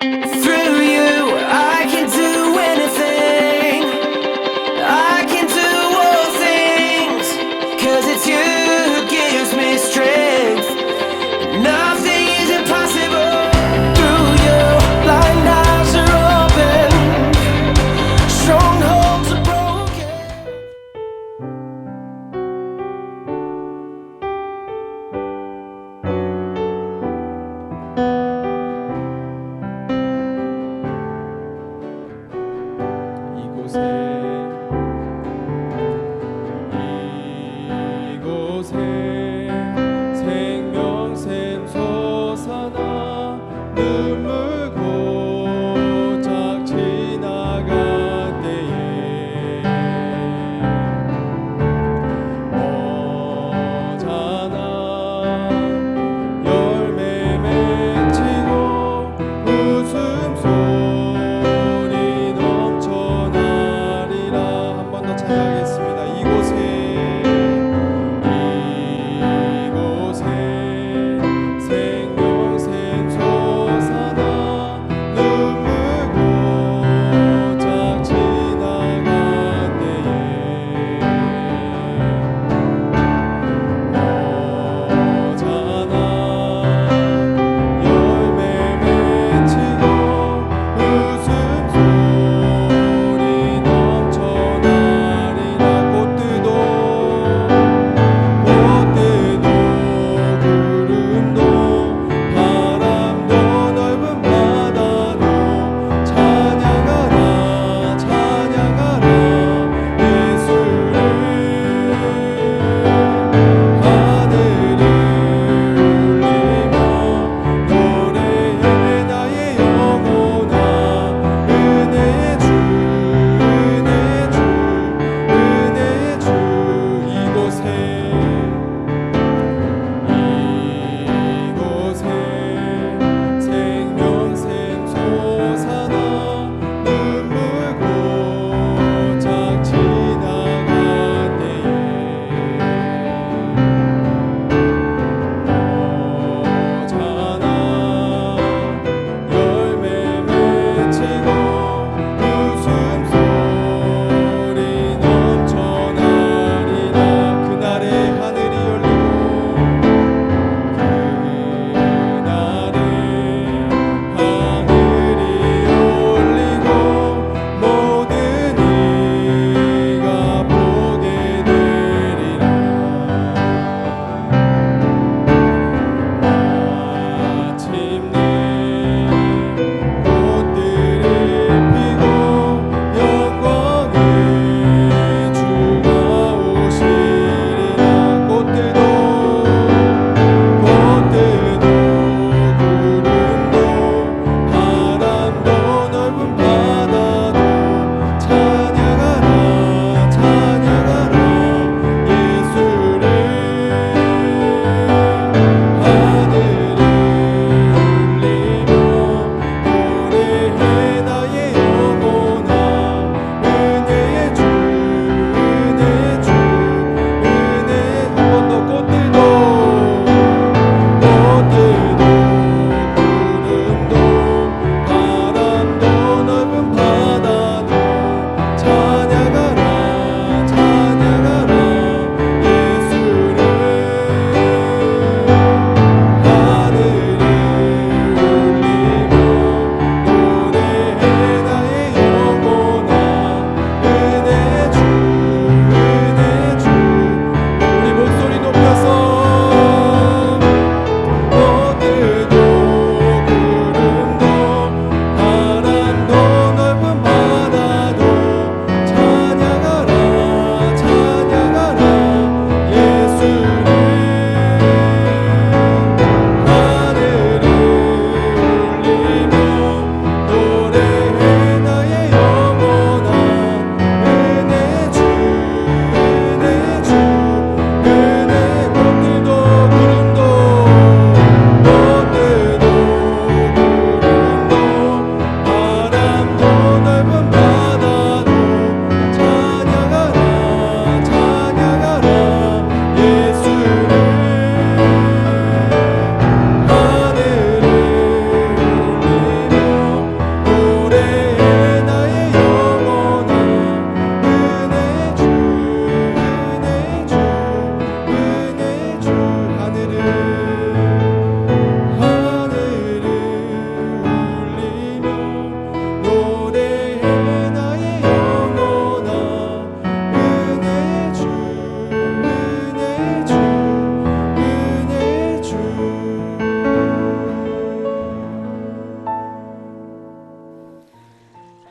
Through you, I can do anything. I can do all things. 'Cause it's you who gives me strength. Nothing is impossible. Through you, blind eyes are open. Strongholds are broken.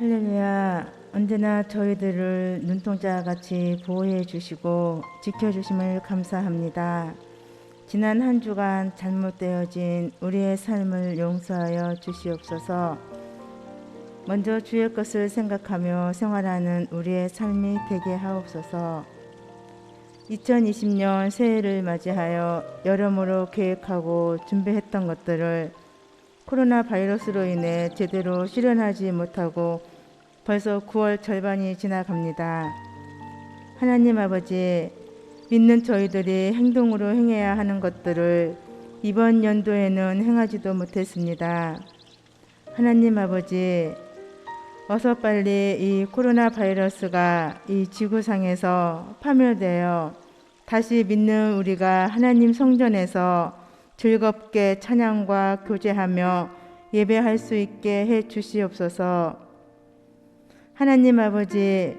할렐루야. 언제나 저희들을 눈동자같이 보호해 주시고 지켜주심을 감사합니다. 지난 한 주간 잘못되어진 우리의 삶을 용서하여 주시옵소서. 먼저 주의 것을 생각하며 생활하는 우리의 삶이 되게 하옵소서. 2020년 새해를 맞이하여 여러모로 계획하고 준비했던 것들을 코로나 바이러스로 인해 제대로 실현하지 못하고 벌써 9월 절반이 지나갑니다. 하나님 아버지, 믿는 저희들이 행동으로 행해야 하는 것들을 이번 연도에는 행하지도 못했습니다. 하나님 아버지, 어서 빨리 이 코로나 바이러스가 이 지구상에서 파멸되어 다시 믿는 우리가 하나님 성전에서 즐겁게 찬양과 교제하며 예배할 수 있게 해 주시옵소서. 하나님 아버지,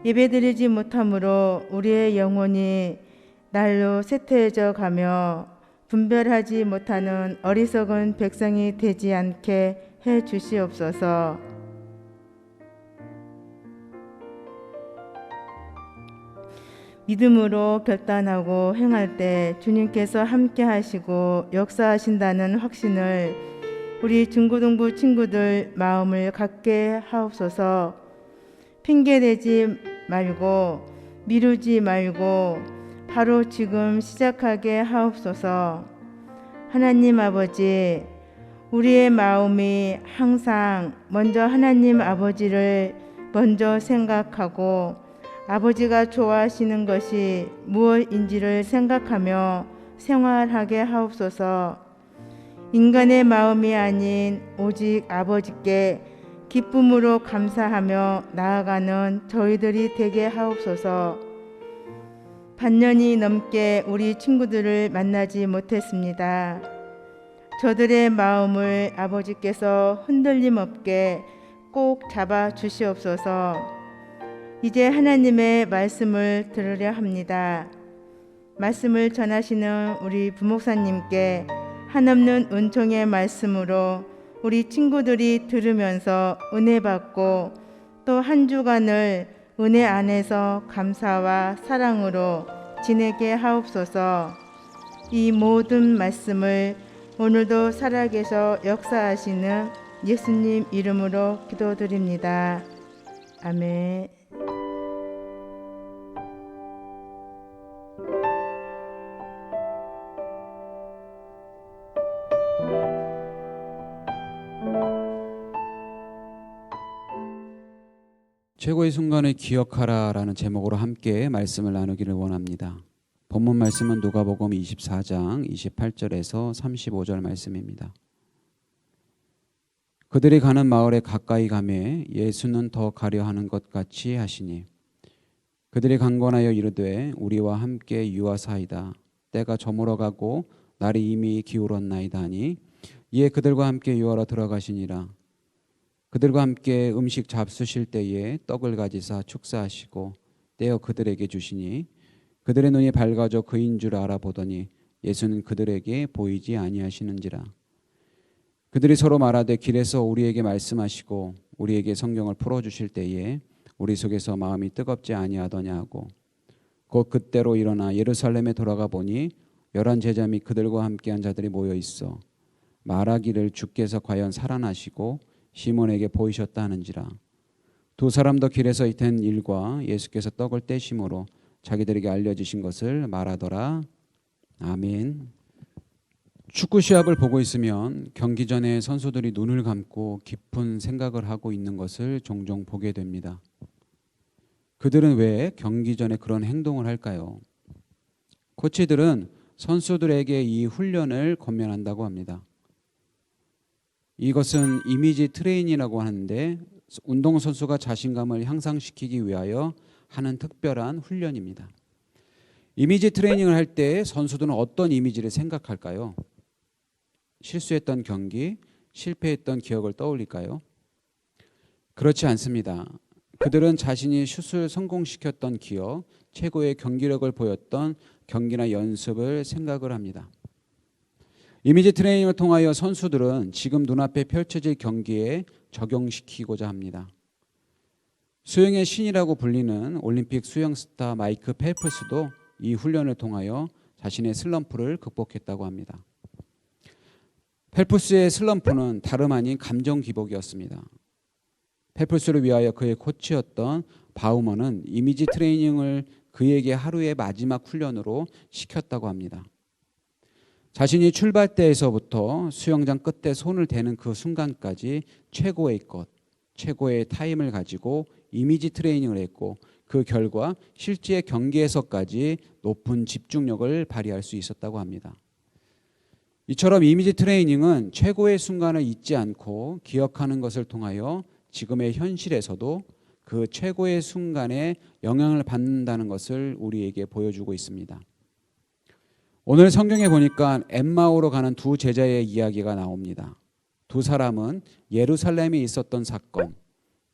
예배드리지 못함으로 우리의 영혼이 날로 쇠퇴해져 가며 분별하지 못하는 어리석은 백성이 되지 않게 해 주시옵소서. 믿음으로 결단하고 행할 때 주님께서 함께 하시고 역사하신다는 확신을 우리 중고등부 친구들 마음을 갖게 하옵소서. 핑계대지 말고 미루지 말고 바로 지금 시작하게 하옵소서. 하나님 아버지, 우리의 마음이 항상 먼저 하나님 아버지를 먼저 생각하고 아버지가 좋아하시는 것이 무엇인지를 생각하며 생활하게 하옵소서. 인간의 마음이 아닌 오직 아버지께 기쁨으로 감사하며 나아가는 저희들이 되게 하옵소서. 반년이 넘게 우리 친구들을 만나지 못했습니다. 저들의 마음을 아버지께서 흔들림 없게 꼭 잡아 주시옵소서. 이제 하나님의 말씀을 들으려 합니다. 말씀을 전하시는 우리 부목사님께 한없는 은총의 말씀으로 우리 친구들이 들으면서 은혜 받고 또 한 주간을 은혜 안에서 감사와 사랑으로 지내게 하옵소서. 이 모든 말씀을 오늘도 살아계셔 역사하시는 예수님 이름으로 기도드립니다. 아멘. 최고의 순간을 기억하라라는 제목으로 함께 말씀을 나누기를 원합니다. 본문 말씀은 누가복음 24장 28절에서 35절 말씀입니다. 그들이 가는 마을에 가까이 가매 예수는 더 가려 하는 것 같이 하시니 그들이 강권하여 이르되 우리와 함께 유하사이다. 때가 저물어 가고 날이 이미 기울었나이다 하니 이에 그들과 함께 유하러 들어가시니라. 그들과 함께 음식 잡수실 때에 떡을 가지사 축사하시고 떼어 그들에게 주시니 그들의 눈이 밝아져 그인 줄 알아보더니 예수는 그들에게 보이지 아니하시는지라. 그들이 서로 말하되 길에서 우리에게 말씀하시고 우리에게 성경을 풀어주실 때에 우리 속에서 마음이 뜨겁지 아니하더냐 하고 곧 그때로 일어나 예루살렘에 돌아가 보니 11 제자 및 그들과 함께한 자들이 모여 있어 말하기를 주께서 과연 살아나시고 시몬에게 보이셨다 하는지라. 두 사람도 길에서 된 일과 예수께서 떡을 떼심으로 자기들에게 알려주신 것을 말하더라. 아멘. 축구 시합을 보고 있으면 경기 전에 선수들이 눈을 감고 깊은 생각을 하고 있는 것을 종종 보게 됩니다. 그들은 왜 경기 전에 그런 행동을 할까요? 코치들은 선수들에게 이 훈련을 권면한다고 합니다. 이것은 이미지 트레이닝이라고 하는데 운동선수가 자신감을 향상시키기 위하여 하는 특별한 훈련입니다. 이미지 트레이닝을 할 때 선수들은 어떤 이미지를 생각할까요? 실수했던 경기, 실패했던 기억을 떠올릴까요? 그렇지 않습니다. 그들은 자신이 슛을 성공시켰던 기억, 최고의 경기력을 보였던 경기나 연습을 생각을 합니다. 이미지 트레이닝을 통하여 선수들은 지금 눈앞에 펼쳐질 경기에 적용시키고자 합니다. 수영의 신이라고 불리는 올림픽 수영 스타 마이크 펠프스도 이 훈련을 통하여 자신의 슬럼프를 극복했다고 합니다. 펠프스의 슬럼프는 다름 아닌 감정 기복이었습니다. 펠프스를 위하여 그의 코치였던 바우먼은 이미지 트레이닝을 그에게 하루의 마지막 훈련으로 시켰다고 합니다. 자신이 출발대에서부터 수영장 끝에 손을 대는 그 순간까지 최고의 것, 최고의 타임을 가지고 이미지 트레이닝을 했고 그 결과 실제 경기에서까지 높은 집중력을 발휘할 수 있었다고 합니다. 이처럼 이미지 트레이닝은 최고의 순간을 잊지 않고 기억하는 것을 통하여 지금의 현실에서도 그 최고의 순간에 영향을 받는다는 것을 우리에게 보여주고 있습니다. 오늘 성경에 보니까 엠마오로 가는 두 제자의 이야기가 나옵니다. 두 사람은 예루살렘에 있었던 사건,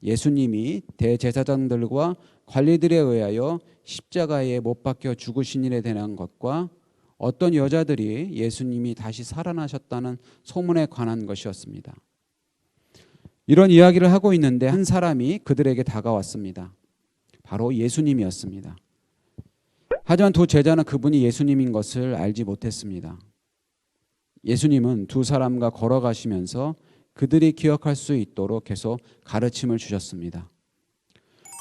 예수님이 대제사장들과 관리들에 의하여 십자가에 못 박혀 죽으신 일에 대한 것과 어떤 여자들이 예수님이 다시 살아나셨다는 소문에 관한 것이었습니다. 이런 이야기를 하고 있는데 한 사람이 그들에게 다가왔습니다. 바로 예수님이었습니다. 하지만 두 제자는 그분이 예수님인 것을 알지 못했습니다. 예수님은 두 사람과 걸어가시면서 그들이 기억할 수 있도록 계속 가르침을 주셨습니다.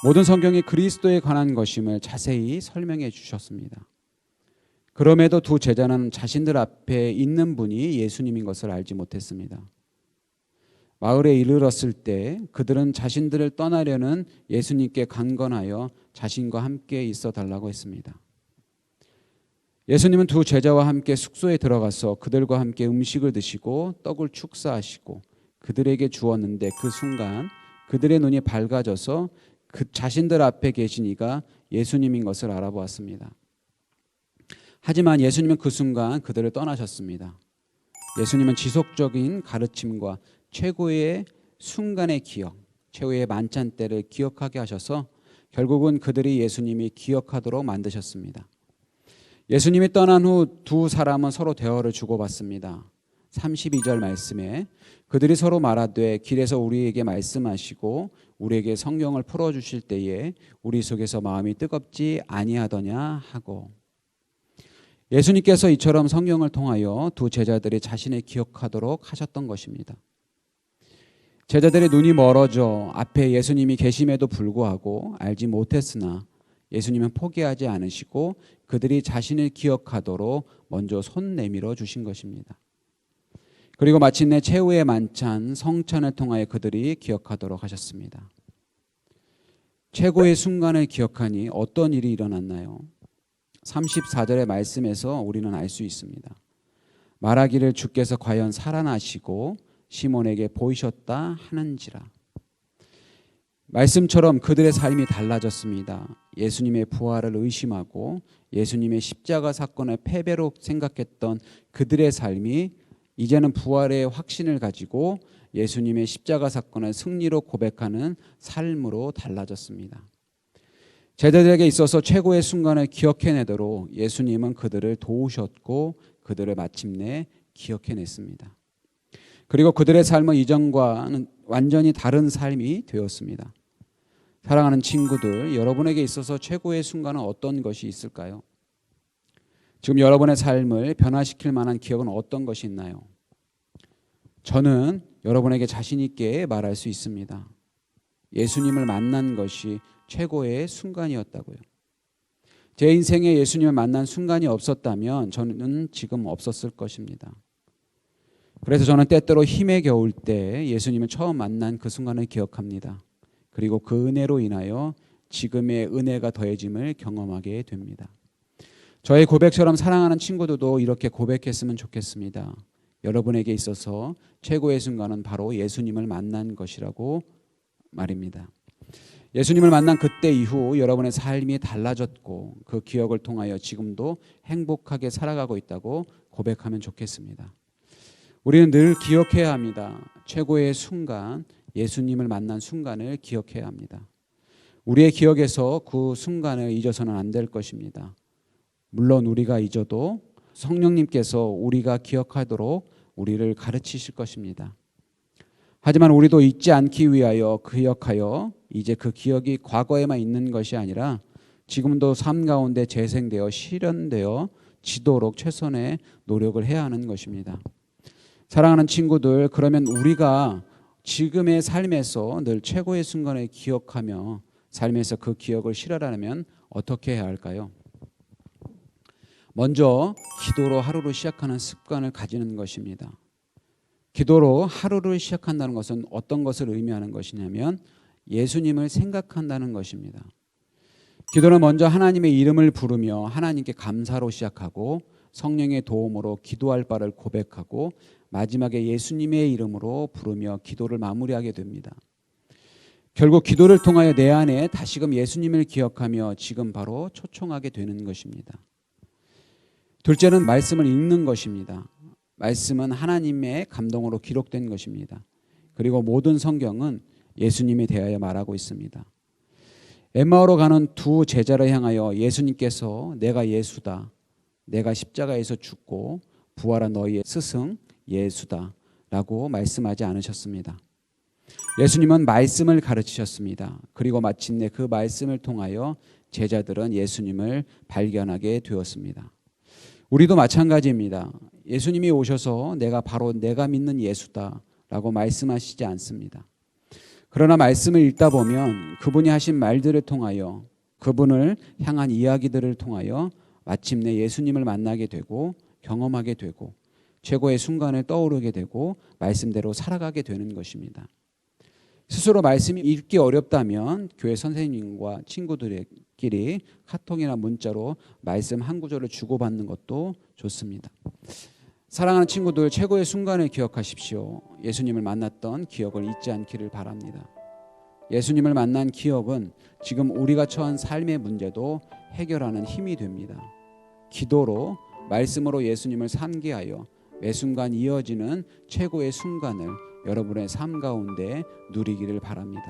모든 성경이 그리스도에 관한 것임을 자세히 설명해 주셨습니다. 그럼에도 두 제자는 자신들 앞에 있는 분이 예수님인 것을 알지 못했습니다. 마을에 이르렀을 때 그들은 자신들을 떠나려는 예수님께 간건하여 자신과 함께 있어 달라고 했습니다. 예수님은 두 제자와 함께 숙소에 들어가서 그들과 함께 음식을 드시고 떡을 축사하시고 그들에게 주었는데 그 순간 그들의 눈이 밝아져서 그 자신들 앞에 계신 이가 예수님인 것을 알아보았습니다. 하지만 예수님은 그 순간 그들을 떠나셨습니다. 예수님은 지속적인 가르침과 최고의 순간의 기억, 최후의 만찬 때를 기억하게 하셔서 결국은 그들이 예수님이 기억하도록 만드셨습니다. 예수님이 떠난 후 두 사람은 서로 대화를 주고받습니다. 32절 말씀에 그들이 서로 말하되 길에서 우리에게 말씀하시고 우리에게 성경을 풀어주실 때에 우리 속에서 마음이 뜨겁지 아니하더냐 하고, 예수님께서 이처럼 성경을 통하여 두 제자들이 자신을 기억하도록 하셨던 것입니다. 제자들의 눈이 멀어져 앞에 예수님이 계심에도 불구하고 알지 못했으나 예수님은 포기하지 않으시고 그들이 자신을 기억하도록 먼저 손 내밀어 주신 것입니다. 그리고 마침내 최후의 만찬 성찬을 통하여 그들이 기억하도록 하셨습니다. 최고의 순간을 기억하니 어떤 일이 일어났나요? 34절의 말씀에서 우리는 알 수 있습니다. 말하기를 주께서 과연 살아나시고 시몬에게 보이셨다 하는지라. 말씀처럼 그들의 삶이 달라졌습니다. 예수님의 부활을 의심하고 예수님의 십자가 사건의 패배로 생각했던 그들의 삶이 이제는 부활의 확신을 가지고 예수님의 십자가 사건을 승리로 고백하는 삶으로 달라졌습니다. 제자들에게 있어서 최고의 순간을 기억해내도록 예수님은 그들을 도우셨고 그들을 마침내 기억해냈습니다. 그리고 그들의 삶은 이전과는 완전히 다른 삶이 되었습니다. 사랑하는 친구들, 여러분에게 있어서 최고의 순간은 어떤 것이 있을까요? 지금 여러분의 삶을 변화시킬 만한 기억은 어떤 것이 있나요? 저는 여러분에게 자신 있게 말할 수 있습니다. 예수님을 만난 것이 최고의 순간이었다고요. 제 인생에 예수님을 만난 순간이 없었다면 저는 지금 없었을 것입니다. 그래서 저는 때때로 힘에 겨울 때 예수님을 처음 만난 그 순간을 기억합니다. 그리고 그 은혜로 인하여 지금의 은혜가 더해짐을 경험하게 됩니다. 저의 고백처럼 사랑하는 친구들도 이렇게 고백했으면 좋겠습니다. 여러분에게 있어서 최고의 순간은 바로 예수님을 만난 것이라고 말입니다. 예수님을 만난 그때 이후 여러분의 삶이 달라졌고 그 기억을 통하여 지금도 행복하게 살아가고 있다고 고백하면 좋겠습니다. 우리는 늘 기억해야 합니다. 최고의 순간, 예수님을 만난 순간을 기억해야 합니다. 우리의 기억에서 그 순간을 잊어서는 안 될 것입니다. 물론 우리가 잊어도 성령님께서 우리가 기억하도록 우리를 가르치실 것입니다. 하지만 우리도 잊지 않기 위하여 기억하여 이제 그 기억이 과거에만 있는 것이 아니라 지금도 삶 가운데 재생되어 실현되어 지도록 최선의 노력을 해야 하는 것입니다. 사랑하는 친구들, 그러면 우리가 지금의 삶에서 늘 최고의 순간을 기억하며 삶에서 그 기억을 실현하려면 어떻게 해야 할까요? 먼저 기도로 하루를 시작하는 습관을 가지는 것입니다. 기도로 하루를 시작한다는 것은 어떤 것을 의미하는 것이냐면 예수님을 생각한다는 것입니다. 기도는 먼저 하나님의 이름을 부르며 하나님께 감사로 시작하고 성령의 도움으로 기도할 바를 고백하고 마지막에 예수님의 이름으로 부르며 기도를 마무리하게 됩니다. 결국 기도를 통하여 내 안에 다시금 예수님을 기억하며 지금 바로 초청하게 되는 것입니다. 둘째는 말씀을 읽는 것입니다. 말씀은 하나님의 감동으로 기록된 것입니다. 그리고 모든 성경은 예수님에 대하여 말하고 있습니다. 엠마오로 가는 두 제자를 향하여 예수님께서 내가 예수다, 내가 십자가에서 죽고 부활한 너희의 스승 예수다 라고 말씀하지 않으셨습니다. 예수님은 말씀을 가르치셨습니다. 그리고 마침내 그 말씀을 통하여 제자들은 예수님을 발견하게 되었습니다. 우리도 마찬가지입니다. 예수님이 오셔서 내가 바로 내가 믿는 예수다 라고 말씀하시지 않습니다. 그러나 말씀을 읽다 보면 그분이 하신 말들을 통하여 그분을 향한 이야기들을 통하여 마침내 예수님을 만나게 되고 경험하게 되고 최고의 순간을 떠오르게 되고 말씀대로 살아가게 되는 것입니다. 스스로 말씀이 읽기 어렵다면 교회 선생님과 친구들끼리 카톡이나 문자로 말씀 한 구절을 주고받는 것도 좋습니다. 사랑하는 친구들, 최고의 순간을 기억하십시오. 예수님을 만났던 기억을 잊지 않기를 바랍니다. 예수님을 만난 기억은 지금 우리가 처한 삶의 문제도 해결하는 힘이 됩니다. 기도로 말씀으로 예수님을 상기하여 매 순간 이어지는 최고의 순간을 여러분의 삶 가운데 누리기를 바랍니다.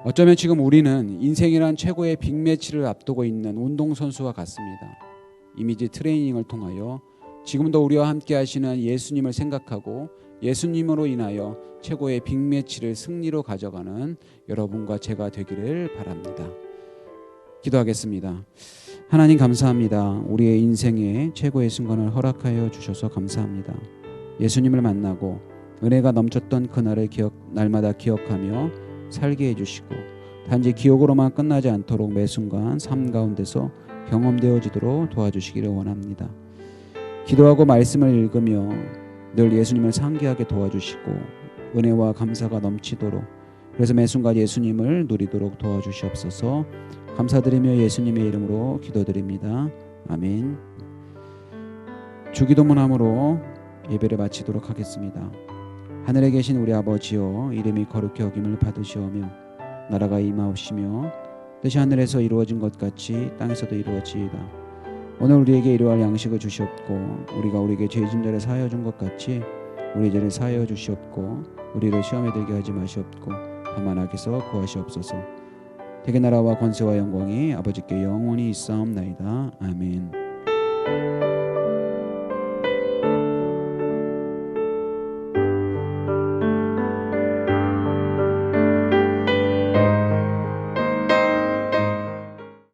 어쩌면 지금 우리는 인생이란 최고의 빅매치를 앞두고 있는 운동선수와 같습니다. 이미지 트레이닝을 통하여 지금도 우리와 함께 하시는 예수님을 생각하고 예수님으로 인하여 최고의 빅매치를 승리로 가져가는 여러분과 제가 되기를 바랍니다. 기도하겠습니다. 하나님 감사합니다. 우리의 인생에 최고의 순간을 허락하여 주셔서 감사합니다. 예수님을 만나고 은혜가 넘쳤던 그날을 날마다 기억하며 살게 해주시고 단지 기억으로만 끝나지 않도록 매 순간 삶 가운데서 경험되어지도록 도와주시기를 원합니다. 기도하고 말씀을 읽으며 늘 예수님을 상기하게 도와주시고 은혜와 감사가 넘치도록 그래서 매 순간 예수님을 누리도록 도와주시옵소서. 감사드리며 예수님의 이름으로 기도드립니다. 아멘. 주기도문함으로 예배를 마치도록 하겠습니다. 하늘에 계신 우리 아버지여, 이름이 거룩히 여김을 받으시오며 나라가 임하옵시며 뜻이 하늘에서 이루어진 것 같이 땅에서도 이루어지이다. 오늘 우리에게 일용할 양식을 주시옵고 우리가 우리에게 죄진 자를 사하여 준 것 같이 우리 죄를 사하여 주시옵고 우리를 시험에 들게 하지 마시옵고 다만 악에서 구하시옵소서. 대개 나라와 권세와 영광이 아버지께 영원히 있사옵나이다. 아멘.